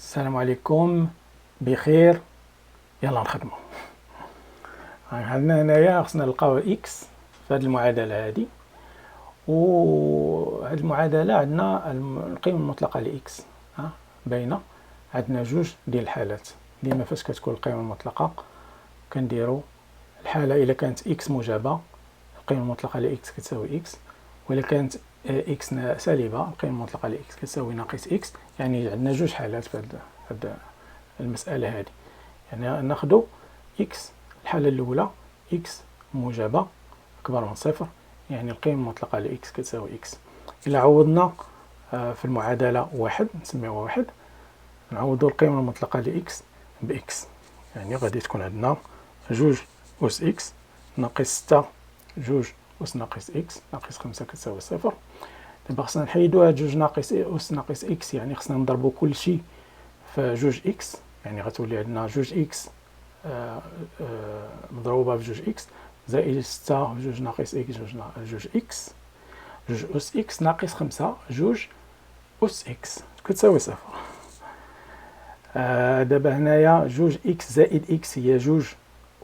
السلام عليكم، بخير. يلا نخدمو. عندنا هنايا خصنا نلقاو اكس في هذه المعادله هذه، وهذه المعادله عندنا القيمه المطلقه لاكس باينه. عندنا جوج ديال الحالات. ديما فاش كتكون القيمه المطلقه كنديروا الحاله الا كانت اكس موجبه القيمه المطلقه لاكس كتساوي اكس، وإلا كانت اكس سالبه القيمه المطلقه لاكس كتساوي ناقص اكس. يعني عندنا جوج حالات في هذه المساله هذه. يعني ناخذ اكس الحاله الاولى اكس موجبه اكبر من صفر، يعني القيمه المطلقه لاكس كتساوي اكس. الا عوضنا في المعادله واحد، نسميوها واحد، نعوضوا القيمه المطلقه لاكس باكس، يعني غادي تكون عندنا جوج أس إكس ناقص 6 جوج أس ناقص إكس ناقص 5 كتساوي صفر. دابا خصنا نحيدو هاد جوج ناقص أس ناقص إكس، يعني خصنا نضربو كلشي في جوج إكس، يعني غتولي عندنا جوج إكس مضروبة في جوج إكس زائد 6 جوج ناقص إكس جوج إكس جوج أس إكس ناقص 5 جوج أس إكس كتساوي صفر. دابا هنايا جوج إكس زائد إكس هي جوج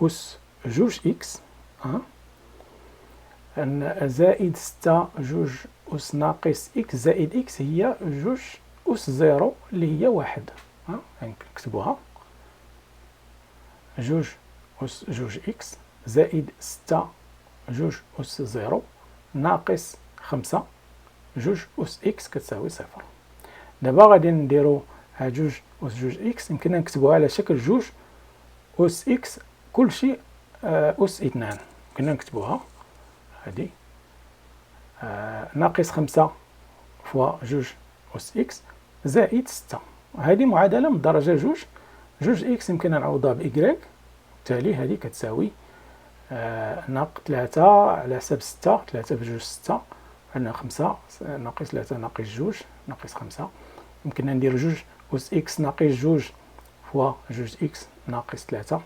أس جوج إكس زائد 6 جوج أس ناقص إكس زائد إكس هي جوج أس زيرو اللي هي واحد. يعني نكتبوها جوج أس جوج إكس زائد 6 جوج أس زيرو ناقص 5 جوج أس إكس كتساوي صفر. دابا غادي نديرو ها جوج أس جوج إكس يمكننا نكتبوها على شكل جوج أس إكس كلشي أس اثنان، يمكننا نكتبوها هادي ناقص 5 فوا جوج أس إكس زائد 6. هذه معادلة من الدرجة جوج. جوج إكس يمكننا نعوضها بإكغيك، بالتالي هذه كتساوي ناقص 3 على حساب 6، 3 في جوج 6، عندنا 5 ناقص 3 ناقص جوج ناقص 5. يمكننا ندير جوج أس إكس ناقص جوج فوا جوج إكس ناقص 3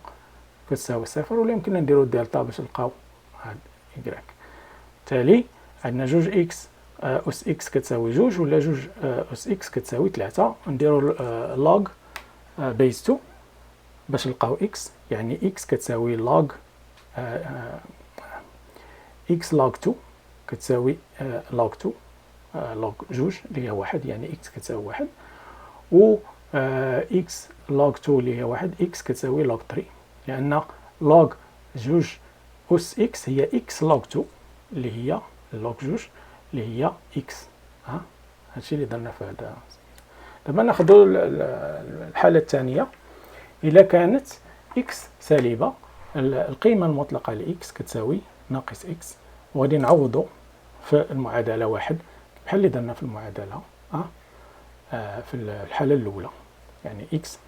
كتساوي صفر، ولا يمكننا نديرو الدلتا باش نلقاو هاد إكغيك. بالتالي عندنا جوج إكس أس إكس كتساوي جوج، ولا جوج أس إكس كتساوي 3. نديرو لوغ بيز 2 باش نلقاو إكس، يعني إكس كتساوي لوغ إكس لوغ 2 كتساوي لوغ 2 لوغ جوج اللي هي واحد، يعني إكس كتساوي واحد، و إكس لوغ 2 اللي هي واحد إكس كتساوي لوغ 3، لأن لوغ جوج أس إكس هي إكس لوغ 2 اللي هي لوغ جوج اللي هي إكس. هادشي اللي درنا في هذا. دابا ناخدو الحالة الثانية. إلا كانت إكس سالبة القيمة المطلقة لإكس كتساوي ناقص إكس، وغادي نعوضو في المعادلة واحد بحال اللي درنا في المعادلة في الحالة الأولى، يعني إكس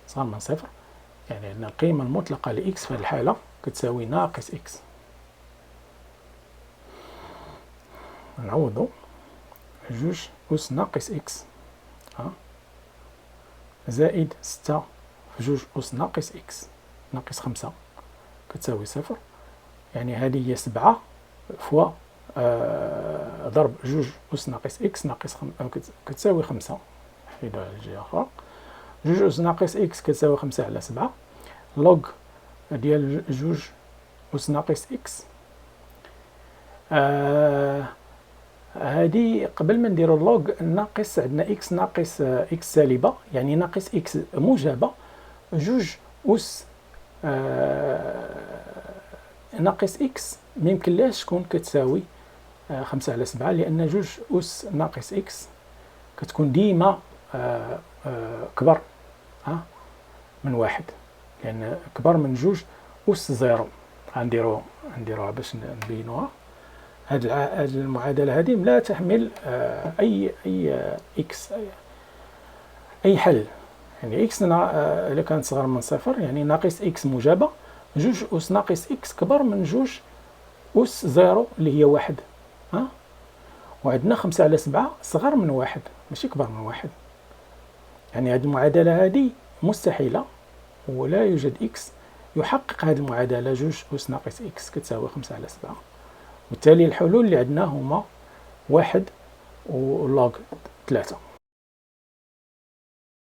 صغر من صفر، يعني عندنا القيمة المطلقة لإكس في هذه الحالة كتساوي ناقص إكس. نعوضو جوج أس ناقص إكس زائد 6 في جوج أس ناقص إكس ناقص 5 كتساوي صفر، يعني هذه هي 7 فوا ضرب جوج أس ناقص إكس ناقص كتساوي 5. نحيدوها على الجهة الأخرى. جوج أس ناقص إكس كتساوي 5 على 7 لوغ ديال جوج أس ناقص إكس. هذه قبل ما نديرو اللوغ ناقص عندنا إكس ناقص إكس سالبة، يعني ناقص إكس موجبة جوج أس ناقص إكس ميمكنلاش تكون كتساوي 5 على 7، لأن جوج أس ناقص إكس كتكون ديما كبر من واحد، لأن كبر من جوج أس زيرو. غنديروها باش نبينوها. هاد المعادلة هذه لا تحمل أي إكس أي حل، يعني إكس إلا كانت صغر من صفر يعني ناقص إكس موجبة جوج أس ناقص إكس كبر من جوج أس زيرو اللي هي واحد. وعندنا 5 على 7 صغر من واحد ماشي كبر من واحد، يعني هذه المعادلة هذه مستحيلة، ولا يوجد إكس يحقق هذه المعادلة جوج أس ناقص إكس كتساوي 5 على 7. وبالتالي الحلول اللي عندنا هما واحد ولوغ 3.